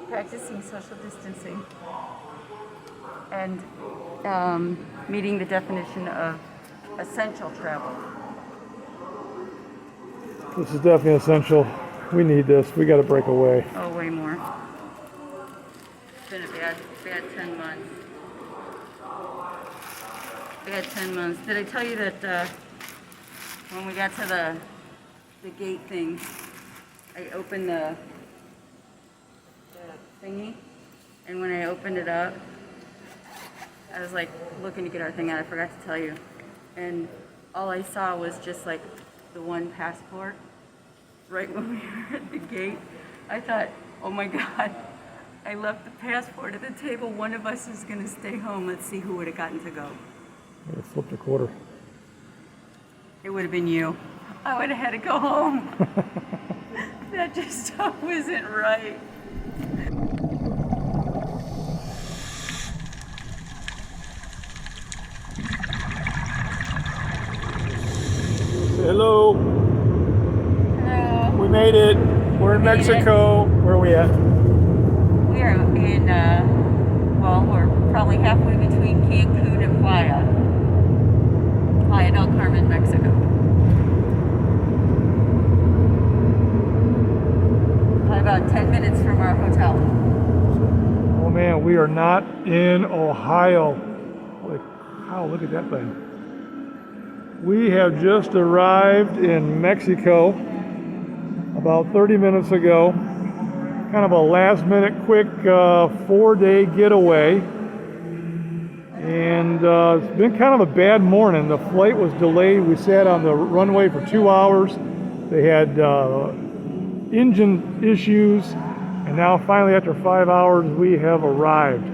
practicing social distancing and meeting the definition of essential travel. This is definitely essential. We need this. We got to break away. Oh, way more. It's been a bad 10 months. Bad 10 months. Did I tell you that when we got to the gate thing, I opened the thingy, and when I opened it up, I was like looking to get our thing out. I forgot to tell you, and all I saw was just like the one passport. Right when we were at the gate, I thought, oh my God, I left the passport at the table. One of us is gonna stay home. Let's see who would have gotten to go. I flipped a quarter. It would have been you. I would have had to go home. That just wasn't right. Hello. Hello. We made it. We're in Mexico. Where are we at? We are in, well, we're probably halfway between Cancun and Playa Del Carmen, Mexico. Probably about 10 minutes from our hotel. Oh man, we are not in Ohio. Holy cow, look at that thing. We have just arrived in Mexico about 30 minutes ago. Kind of a last minute quick 4-day getaway. And it's been kind of a bad morning. The flight was delayed. We sat on the runway for 2 hours. They had engine issues. And now finally after 5 hours we have arrived.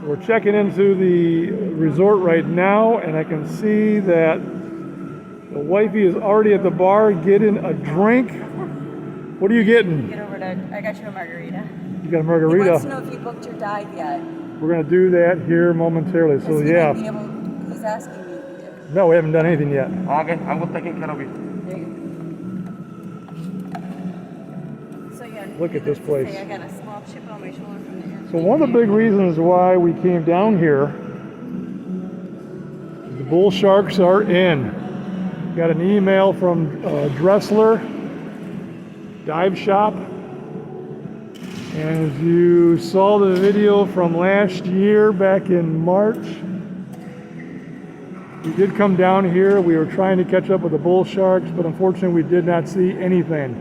So we're checking into the resort right now, and I can see that the wifey is already at the bar getting a drink. What are you getting? Get over to, I got you a margarita. You got a margarita? He wants to know if you booked your dive yet. We're going to do that here momentarily. So yeah. He's asking me if you did. No, we haven't done anything yet. Okay, I will take care of it. There you go. So yeah. Look at this place. I got a small chip on my shoulder from the air. So one of the big reasons why we came down here, the bull sharks are in. Got an email from Dressler Dive Shop. And as you saw the video from last year back in March, we did come down here. We were trying to catch up with the bull sharks, but unfortunately we did not see anything.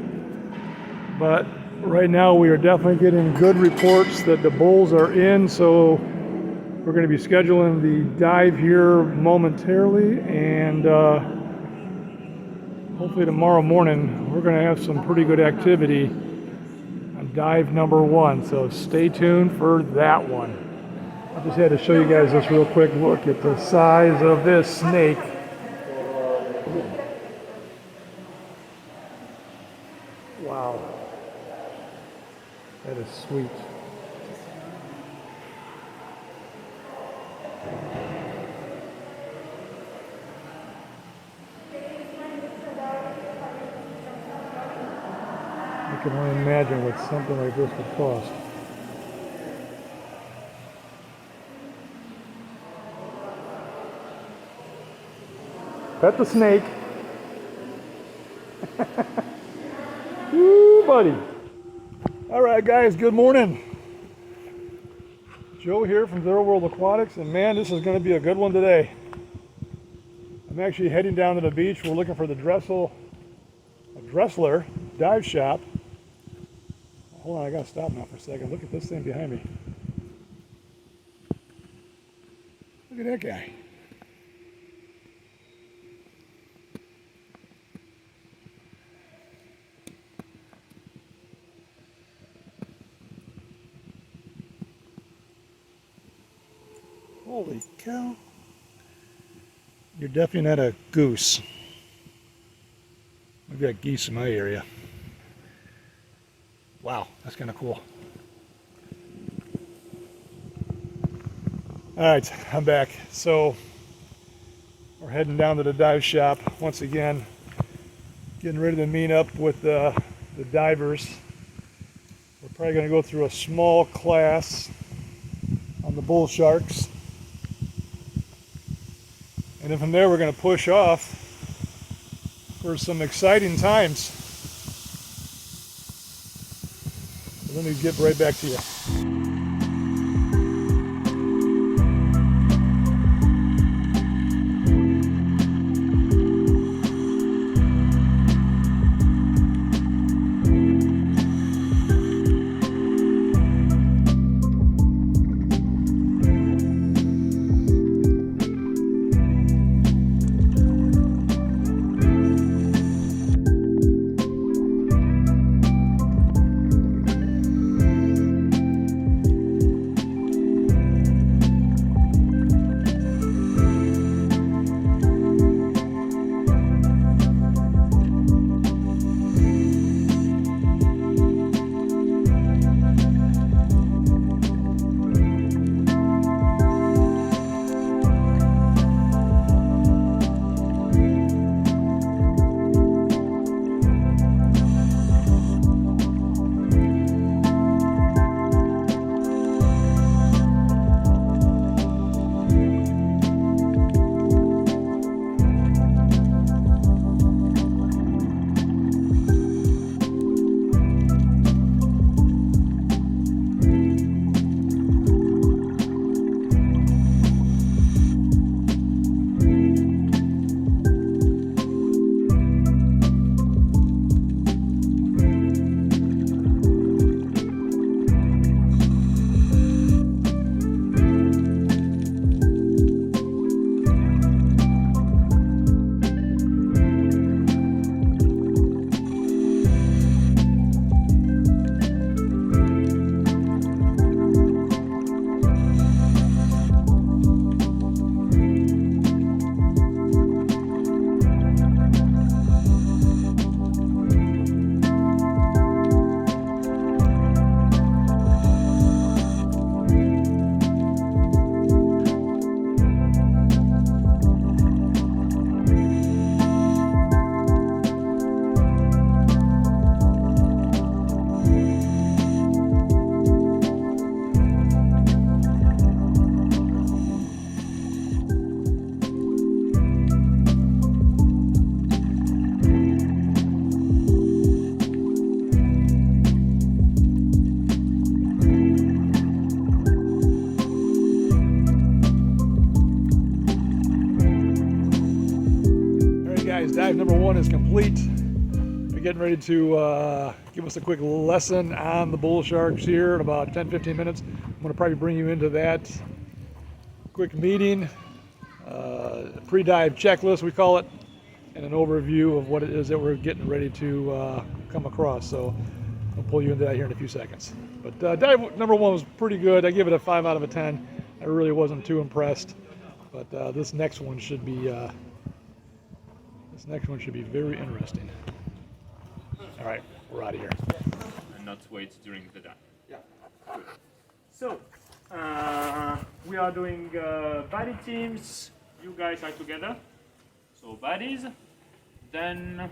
But right now we are definitely getting good reports that the bulls are in, so we're going to be scheduling the dive here momentarily, and hopefully tomorrow morning we're going to have some pretty good activity on dive number 1, so stay tuned for that one. I just had to show you guys this real quick look at the size of this snake. Wow. That is sweet. I can only imagine what something like this would cost. Pet the snake. Woo, buddy. All right, guys, good morning. Joe here from World Aquatics, and man, this is going to be a good one today. I'm actually heading down to the beach. We're looking for the Dressler Dive Shop. Hold on, I gotta stop now for a second. Look at this thing behind me. Look at that guy. Holy cow. You're definitely not a goose. We've got geese in my area. Wow, that's kind of cool. All right, I'm back. So we're heading down to the dive shop once again, getting ready to meet up with the divers. We're Probably going to go through a small class on the bull sharks. And then from there we're going to push off for some exciting times. So let me get right back to you. Guys, dive number 1 is complete. We're getting ready to give us a quick lesson on the bull sharks here in about 10-15 minutes. I'm going to probably bring you into that quick meeting, pre-dive checklist we call it, and an overview of what it is that we're getting ready to come across. So I'll pull you into that here in a few seconds. But dive number 1 was pretty good. I give it a 5 out of a 10. I really wasn't too impressed, but this next one should be very interesting. All right, we're out of here. And not wait during the dive. Yeah. Good. So, we are doing body teams. You guys are together. So bodies. Then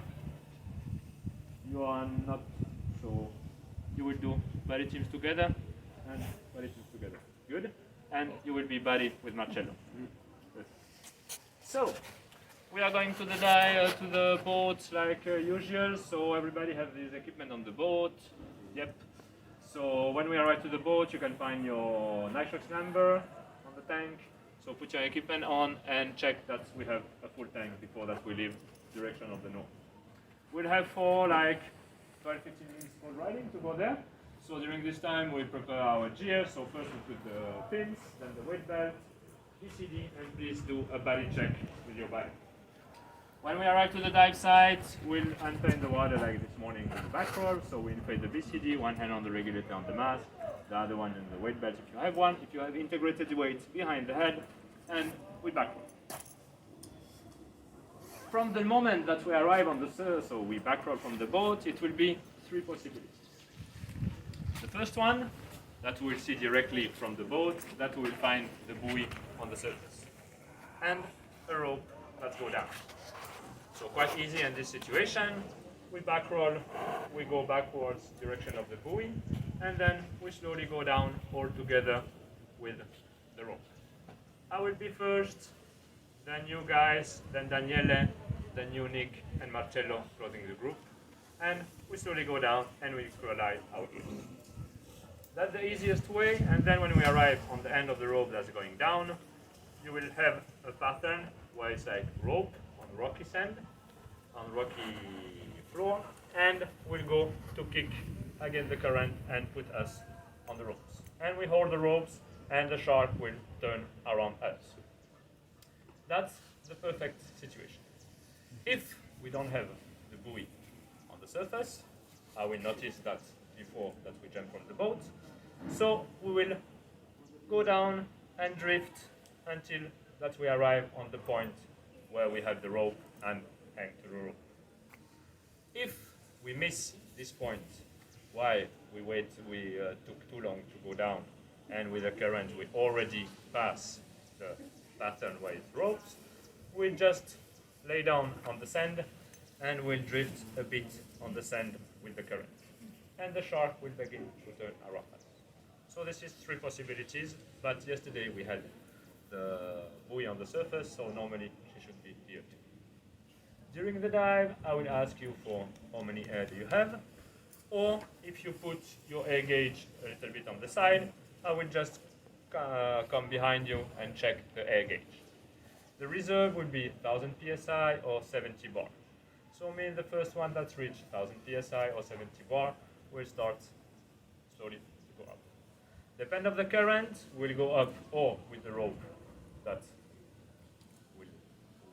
you are not. So you will do body teams together and body teams together. Good. And you will be buddy with Marcello. Good. So. We are going to the boat like usual, so everybody has this equipment on the boat. Yep. So when we arrive to the boat, you can find your nitrox number on the tank. So put your equipment on and check that we have a full tank before that we leave direction of the north. We'll have for like 12-15 minutes for riding to go there. So during this time we prepare our gear. So first we put the pins, then the weight belt, BCD, and please do a body check with your body. When we arrive to the dive site, we'll enter in the water like this morning with the back roll. So we inflate the BCD, one hand on the regulator on the mask, the other one in the weight belt if you have one. If you have integrated weight behind the head, and we back roll. From the moment that we arrive on the surface, so we back roll from the boat, it will be 3 possibilities. The first one, that we'll see directly from the boat, that we will find the buoy on the surface, and a rope that go down. So quite easy in this situation. We back roll, we go backwards direction of the buoy, and then we slowly go down all together with the rope. I will be first, then you guys, then Daniele, then you, Nick, and Marcello closing the group. And we slowly go down and we collide our groups. That's the easiest way, and then when we arrive on the end of the rope that's going down, you will have a pattern where it's like rope on rocky sand, on rocky floor, and we'll go to kick against the current and put us on the ropes. And we hold the ropes and the shark will turn around us. That's the perfect situation. If we don't have the buoy on the surface, I will notice that before that we jump from the boat. So we will go down and drift until that we arrive on the point where we have the rope and hang to the rope. If we miss this point, why we took too long to go down, and with the current we already pass the pattern where it ropes, we'll just lay down on the sand and we'll drift a bit on the sand with the current. And the shark will begin to turn around us. So this is 3 possibilities, but yesterday we had the buoy on the surface, so normally she should be here too. During the dive, I will ask you for how many air do you have, or if you put your air gauge a little bit on the side, I will just come behind you and check the air gauge. The reserve will be 1000 psi or 70 bar. So means the first one that's reached 1000 psi or 70 bar will start slowly to go up. Depend of the current, will go up or with the rope that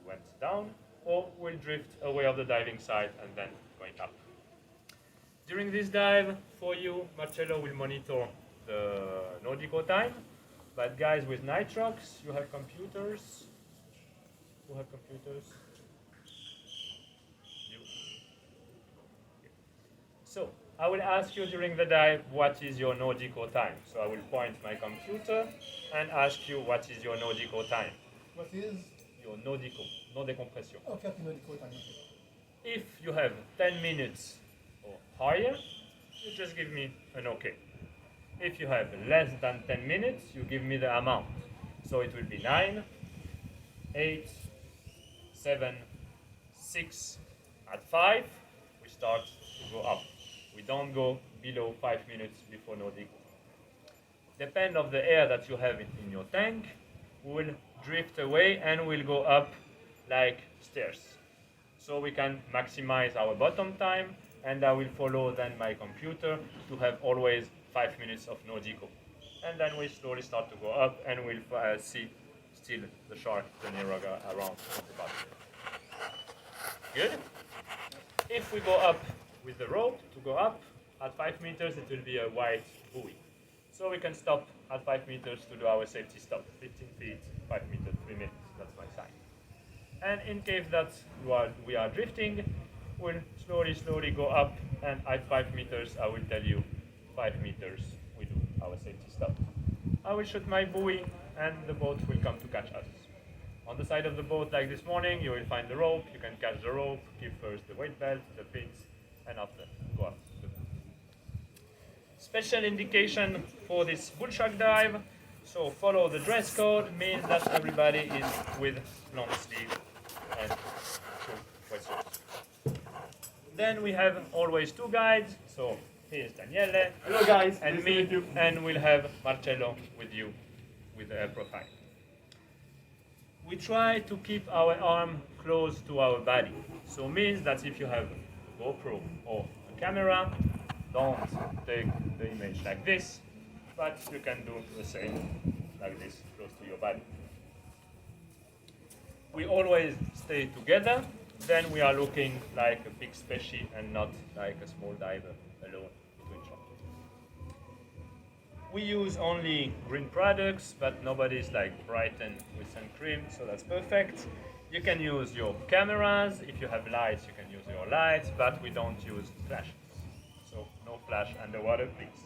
went down, or will drift away of the diving side and then going up. During this dive, for you, Marcello will monitor the nautical time, but guys with nitrox, you have computers. Who have computers? You. So, I will ask you during the dive, what is your nautical time? So I will point my computer and ask you, what is your nautical time? What is? Your nautical, no decompression. Okay, nautical time. If you have 10 minutes or higher, you just give me an OK. If you have less than 10 minutes, you give me the amount. So it will be 9, 8, 7, 6. At 5, we start to go up. We don't go below 5 minutes before nautical. Depend of the air that you have in your tank, we will drift away and we'll go up like stairs. So we can maximize our bottom time, and I will follow then my computer to have always 5 minutes of nautical. And then we slowly start to go up and we'll see still the shark turning around on the bottom. Good? If we go up with the rope to go up, at 5 meters it will be a white buoy. So we can stop at 5 meters to do our safety stop. 15 feet, 5 meters, 3 minutes, that's my sign. And in case that we are drifting, we'll slowly go up, and at 5 meters I will tell you 5 meters we do our safety stop. I will shoot my buoy and the boat will come to catch us. On the side of the boat, like this morning, you will find the rope, you can catch the rope, keep first the weight belt, the pins, and after go up. Special indication for this bull shark dive, so follow the dress code, means that everybody is with long sleeve and wetsuits. Then we have always 2 guides, so here's Daniele, Hello guys, and me, and we'll have Marcello with you with the air profile. We try to keep our arm close to our body, so means that if you have a GoPro or a camera, don't take the image like this, but you can do the same like this, close to your body. We always stay together, then we are looking like a big species and not like a small diver alone between shots. We use only green products, but nobody's like brightened with sun cream, so that's perfect. You can use your cameras. If you have lights, you can use your lights, but we don't use flashes. So no flash underwater, please.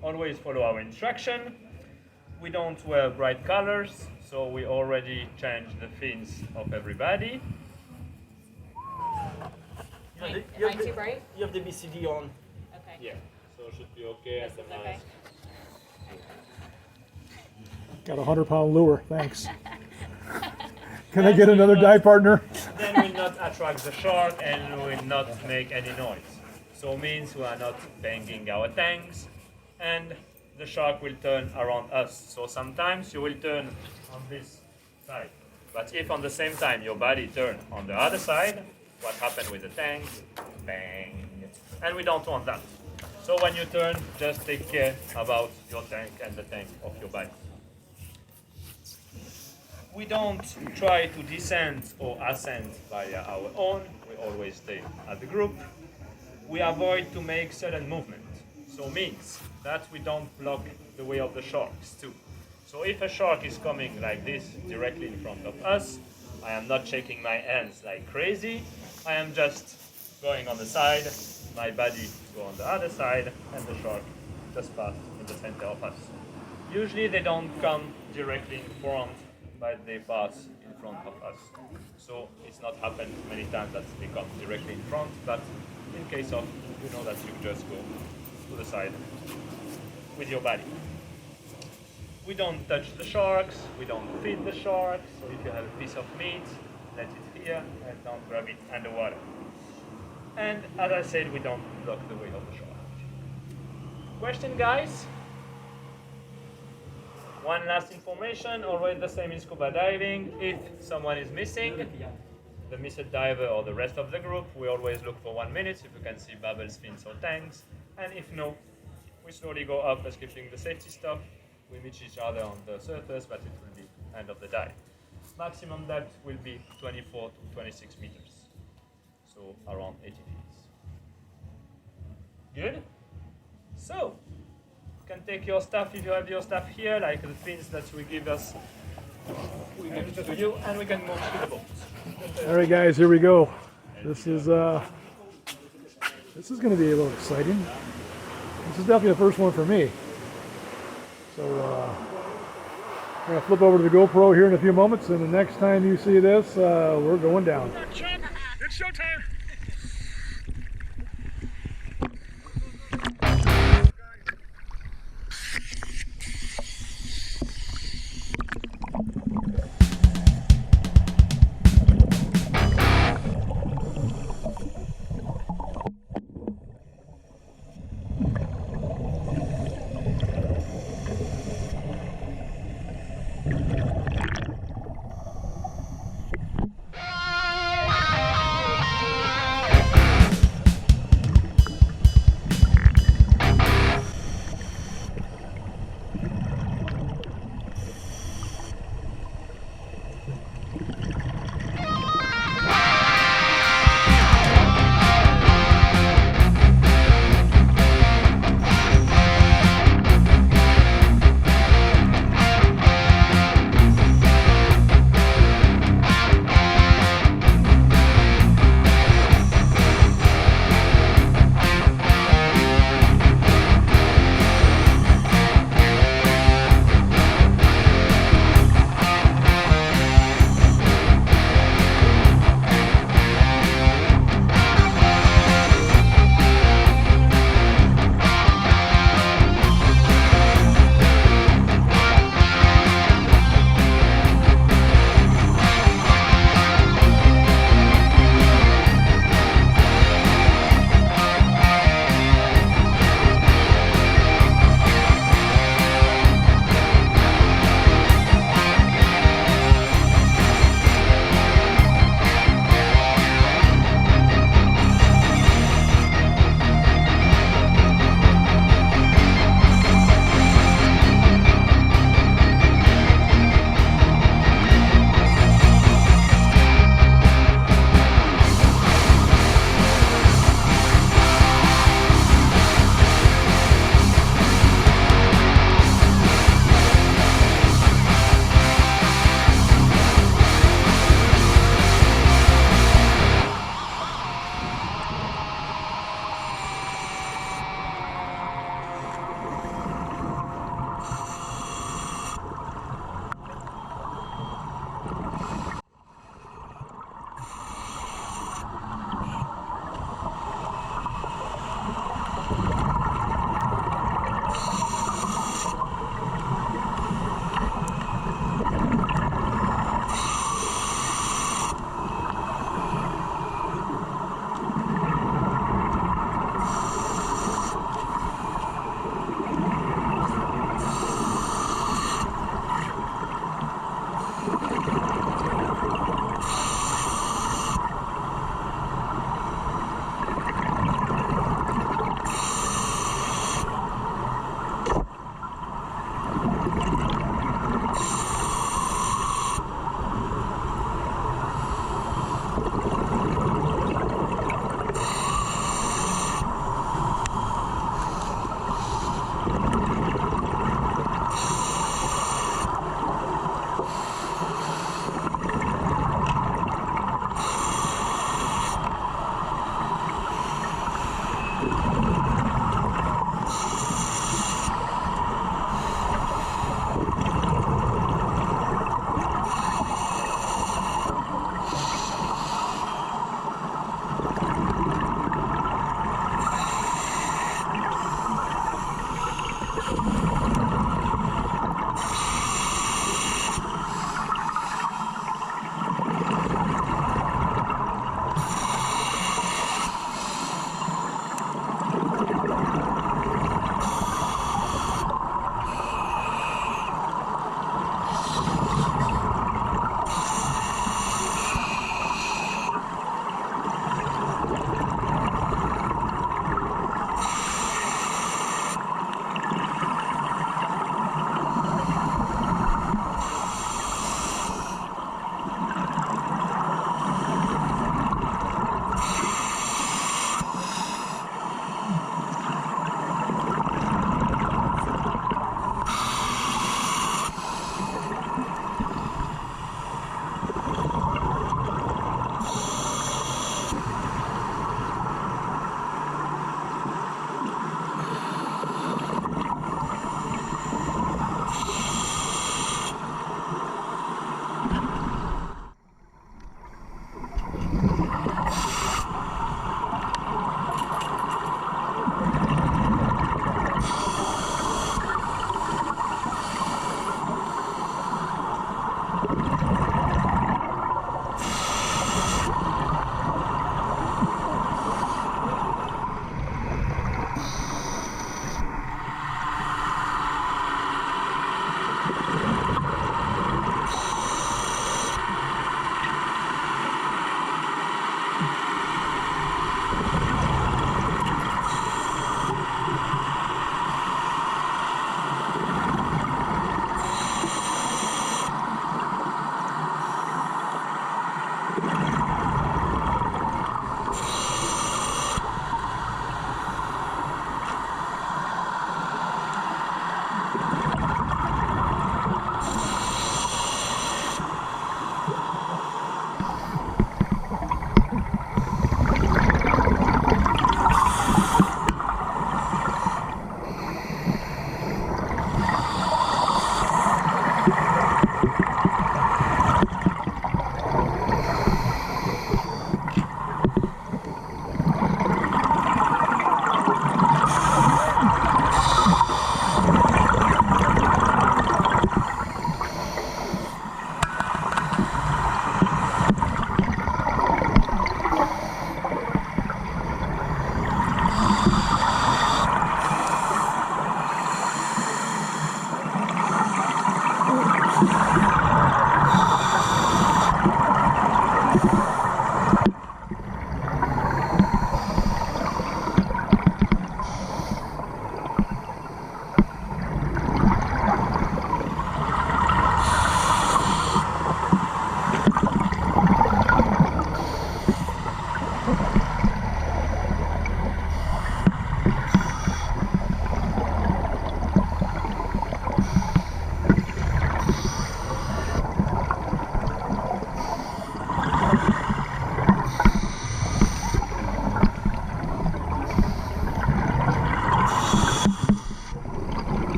Always follow our instruction. We don't wear bright colors, so we already changed the fins of everybody. You have Am I too the, bright? you have the BCD on. Okay. Yeah, so should be okay, and the Okay. mask. Got a 100-pound lure, thanks. Can I get another dive partner? Then will not attract the shark and will not make any noise. So means we are not banging our tanks, and the shark will turn around us. So sometimes you will turn on this side. But if on the same time your body turn on the other side, what happened with the tank? Bang. And we don't want that. So when you turn, just take care about your tank and the tank of your body. We don't try to descend or ascend via our own. We always stay at the group. We avoid to make sudden movement. So means that we don't block the way of the sharks too. So if a shark is coming like this directly in front of us, I am not shaking my hands like crazy. I am just going on the side, my body go on the other side, and the shark just pass in the center of us. Usually they don't come directly in front, but they pass in front of us. So it's not happened many times that they come directly in front, but in case of, you know that you just go to the side with your body. We don't touch the sharks, we don't feed the sharks, so if you have a piece of meat, let it here and don't grab it underwater. And as I said, we don't block the way of the shark. Question, guys? One last information, always the same in scuba diving. If someone is missing, the missed diver or the rest of the group, we always look for 1 minute if we can see bubbles, fins or tanks. And if no, we slowly go up, skipping the safety stuff. We meet each other on the surface, but it will be end of the dive. Maximum depth will be 24 to 26 meters, so around 80 feet. Good? So, you can take your stuff if you have your stuff here, like the fins that we give us, we give it to you, and we can move to the boat. All right, guys, here we go. This is going to be a little exciting. This is definitely the first one for me. So I'm going to flip over to the GoPro here in a few moments, and the next time you see this, we're going down. It's showtime!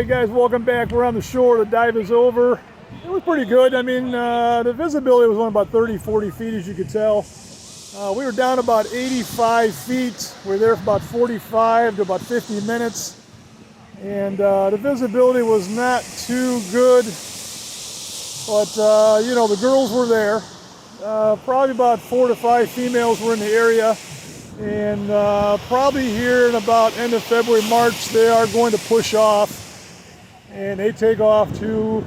Alright guys, welcome back. We're on the shore. The dive is over. It was pretty good. I mean, the visibility was only about 30-40 feet, as you could tell. We were down about 85 feet. We were there for about 45 to about 50 minutes. And the visibility was not too good. But, you know, the girls were there. Probably about 4 to 5 females were in the area. And probably here in about end of February, March, they are going to push off. And they take off to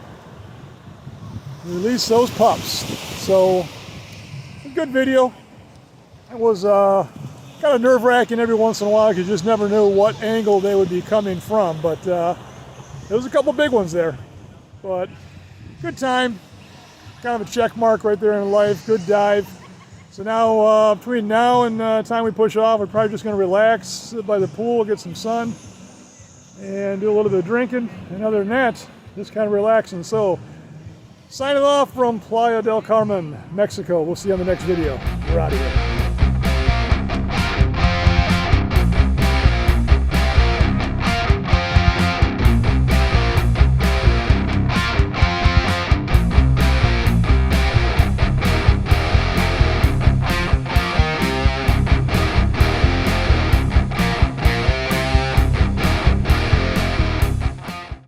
release those pups. So, a good video. It was kind of nerve-wracking every once in a while because you just never knew what angle they would be coming from. But there was a couple big ones there. But good time. Kind of a check mark right there in life. Good dive. So now, between now and the time we push off, we're probably just going to relax, sit by the pool, get some sun, and do a little bit of drinking. And other than that, just kind of relaxing. So, signing off from Playa del Carmen, Mexico. We'll see you on the next video. We're out of here.